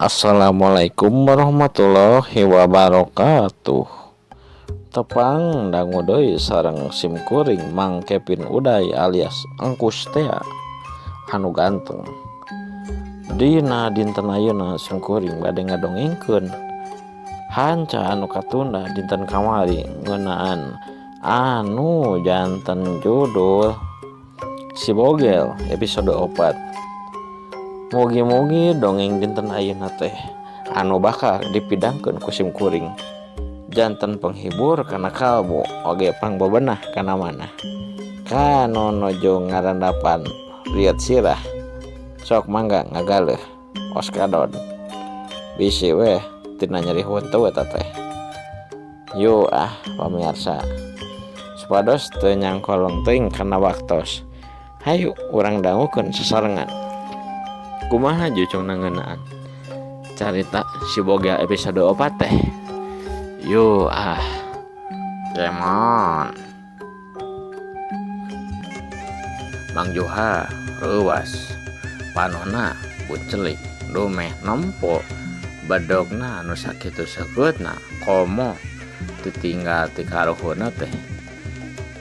Assalamualaikum warahmatullahi wabarakatuh. Tepang dangu deui sareng simkuring Mang Kevin Uday alias Engkus Tea anu ganteng. Dina dinten ayeuna simkuring bade ngadongengkeun hanca anu katunda dinten kamari ngeunaan anu janten judul Si Bogel episode 4. Mugi-mugi dongeng dinten ayeuna teh anu bakal dipidangkeun ku simkuring janten penghibur kana kalbu oge pangbebenah kana manah kanu nuju ngarandapan riet sirah sok mangga ngagaleh oskadon bisi weh tina nyeri huntu eta teh. Yu pamirsa supados teu nyangkolong teuing kana waktos, hayu urang dangukeun sasarengan kumaha jucung nangeunaan carita Si Bogel episode 4 teh. Yu Demon Mang Juha reuwas panonna bucelik dumeh nempo badogna anu sakitu sekeutna komo ditinggal ti karuhuna teh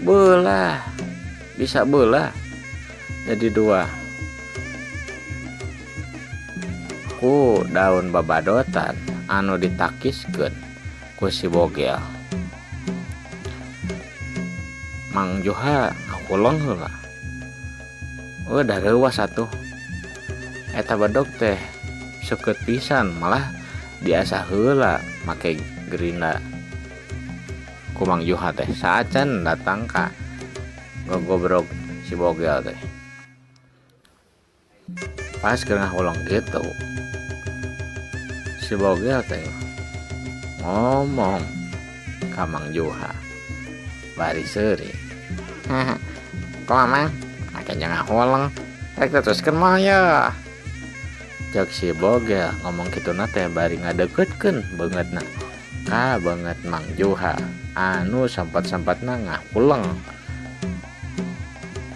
beulah bisa beulah jadi dua ku daun babadotan anu ditakiskeun ku Si Bogel. Mang Juha ngakuleng heula udah reuwas atuh eta badog teh seukeut pisan malah diasah heula make gerinda ku Mang Juha teh saacan datang ka gogobrog Si Bogel teh. Pas keur ngakuleng gitu Si Bogel teh ngomong ka Mang Juha bari seuri. Kumaha Mang? Ake jangan holeng rek teruskeun mah ya. Cek Si Bogel ngomong kituna teh bari ngadeukeutkeun beungeutna ka beungeut Mang Juha anu sempat-sempatna ngakuleng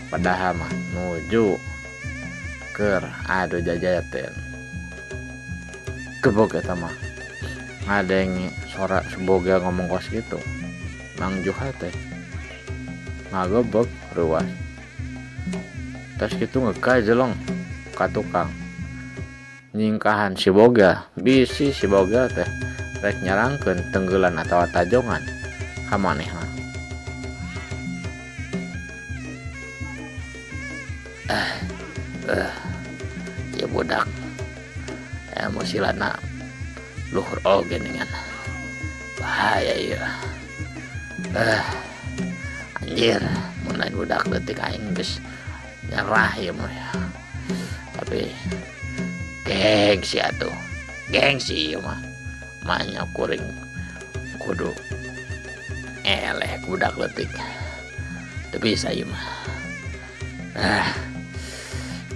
padahal mah nuju keur adu jajaten. Gebog eta mah ngadenge suara Si Bogel ngomong kos gitu. Mang Juha teh ngagebeg reuwas tas kitu ngekaj jeleng ka tukang nyingkahan Si Bogel. Bisi Si Bogel teh rek nyarangkeun tenggeulan atawa tajongan ka manehna. Ya budak emosilanna luhur oge ningan bahaya ieu. Anjir mun lain budak leutik aing geus nyerah ieu mah ya. Tapi gengsi atuh, gengsi ieu mah manya kuring kudu eleh budak leutik teu bisa ieu mah.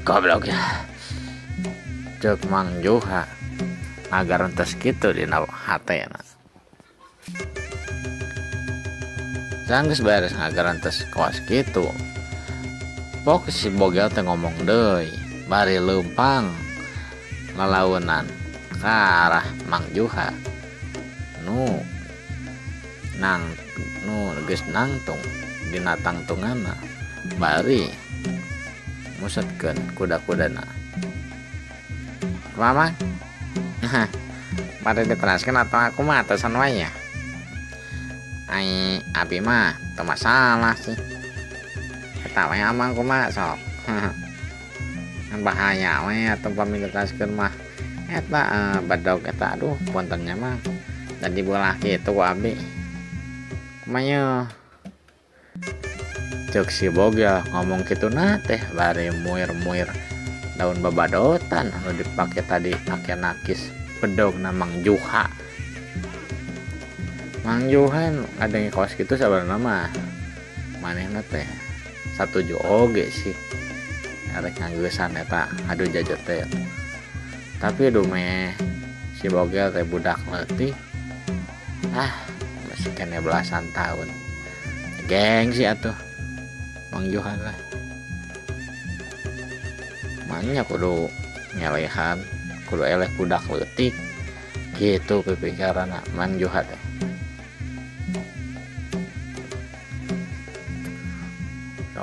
Goblok ya. Cek Mang Juha agar entes kitu dina hatena. Sanggeus beres ngagar entes kawas kitu. Pok Si Bogel teh ngomong deui bari leumpang lalaunan ka arah Mang Juha nu geus nangtung dina tangtunganna bari musetkeun kuda-kudana. Kumaha? Pada diteraskeun atau aku mah atasan wae ya? Ai abi mah teu masalah sih. Eta we amang kumaha sok. Bahaya we atuh pami diteraskeun mah. Eta badog eta aduh puntennya mah. Dan dibelah kitu ku abi. Kumaha cek Si Bogel ngomong kituna teh bari muir-muir daun babadotan anu dipake tadi pake nakis bedogna Mang Juha. Mang Juha ngadenge kaos kitu sabarna mah manehna teh satuju oge sih arek ngangeusan eta adu jajoten. Tapi dumeh Si Bogel teh budak leutik masih kene belasan tahun gengsi atuh Mang Juha lah. Manya kudu ngelehan kudu eleh budak leutik gitu pikiranna Mang Joha teh.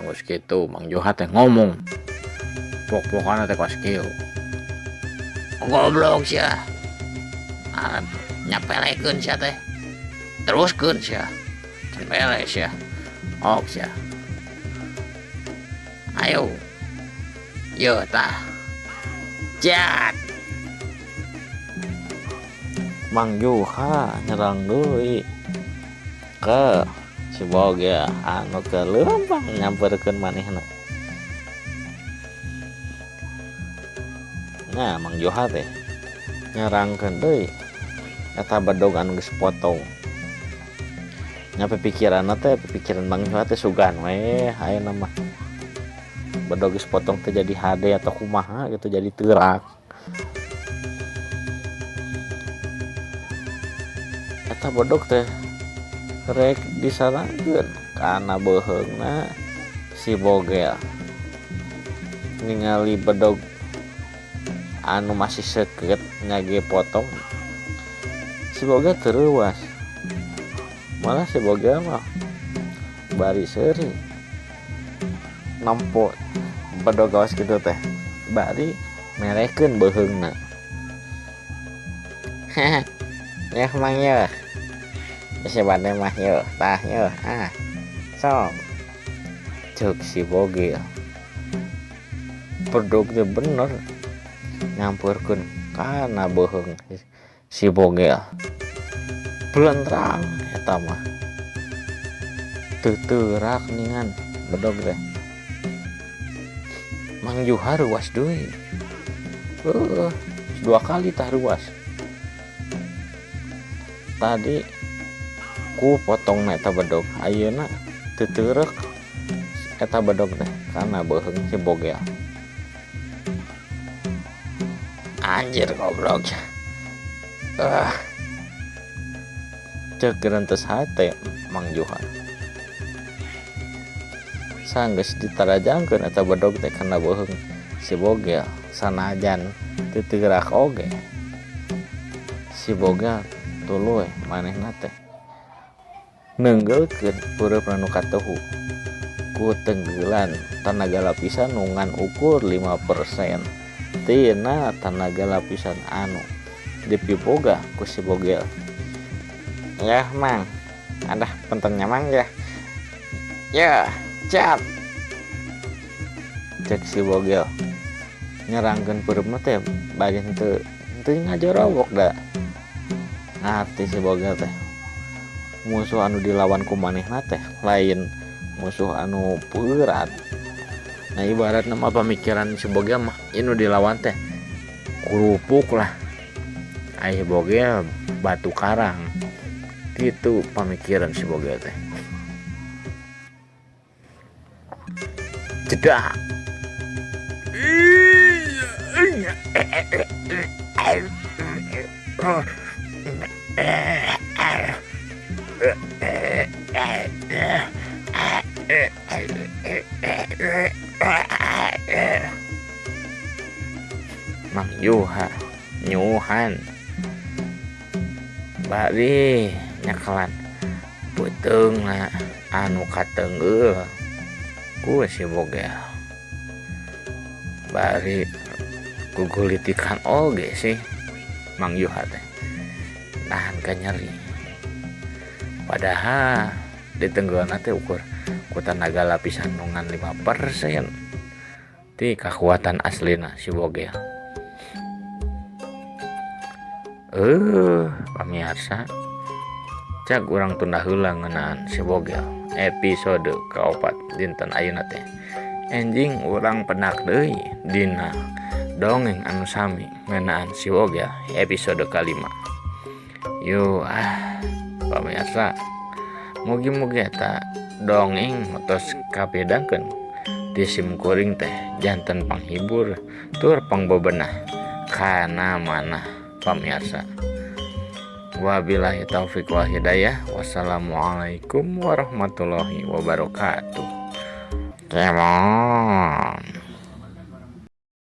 Geus kitu Mang Joha teh ngomong pok-pokana teh kos kieu, goblok sia nyapelekeun sia teh teruskeun sia cepele sia ok sia ayo yo tah jat. Mang Joha nyerang deui ke si boga anu ke leumpang nyamperkeun manehna. Nah Mang Joha teh nyerangkeun deui eta bedog anu geus potong. Nya pikiranna teh pikiran Mang Joha teh sugan we ayeuna mah bedog geus potong teh jadi hade atau kumaha gitu jadi teurak. Eta bedog teh rek disarangkeun kana beuheungna si bogel ningali bedog anu masih seukeut nyage potong si bogel tereuwas, malah si bogel mah bari seuri nampo bedog gawas kitu teh bari merekeun beuheungna. Ya Mang yo si bade mah yo tah yo sok ceuk si bogel bedog teh bener nyampurkeun kana beuheung si bogel belentrang eta mah teu teurak ningan bedog teh. Mang Joha ruas deui dua kali tah ruas tadi ku potong eta bedog ayeuna teu teureuk eta bedog teh kana beuheung si bogel. Anjir goblok cek gerentes hate Mang Joha sanggeus ditarajangkeun eta bedog teh kana beuheung si bogel sanajan teu teurak oge si bogel tuluy manehna teh neunggeulkeun peureupna nu katuhu ku tenggelan tanaga lapisan nungan ukur 5% tina tanaga lapisan anu dipiboga ku si bogel. Ya Mang ada pentennya Mang ya cap cek si bogel nyerangkeun peureupna teh bari henteu ngajorowok da ngarti si bogel teh musuh anu dilawan ku manehna teh lain musuh anu berat. Nah ibaratna mah pamikiran si bogel mah inu dilawan teh kurupuk lah aya bogel batu karang gitu pamikiran si bogel teh. Jedak Mang Joha nyuhan bari nyakelan puteung na anu kateunggeul ku si bogel bari gugulitikan oge sih Mang Joha teh nahan ka nyeri padahal di tenggeulna teh ukur ku tanaga lapisan nungan 5% ti kekuatan aslina si bogel. Pamirsa cak urang tunda heula ngeunaan si bogel episode kaopat dinten ayeuna teh enjing urang penak deui dina dongeng anu sami ngeunaan si bogel episode kalima. Yo pamirsa mugi-mugi eta dongeng matos kapedangkeun di simkuring teh janten panghibur tur pangbebenah kana manah pamirsa. Wabillahi taufik wal hidayah. Wassalamualaikum warahmatullahi wabarakatuh. Kemon.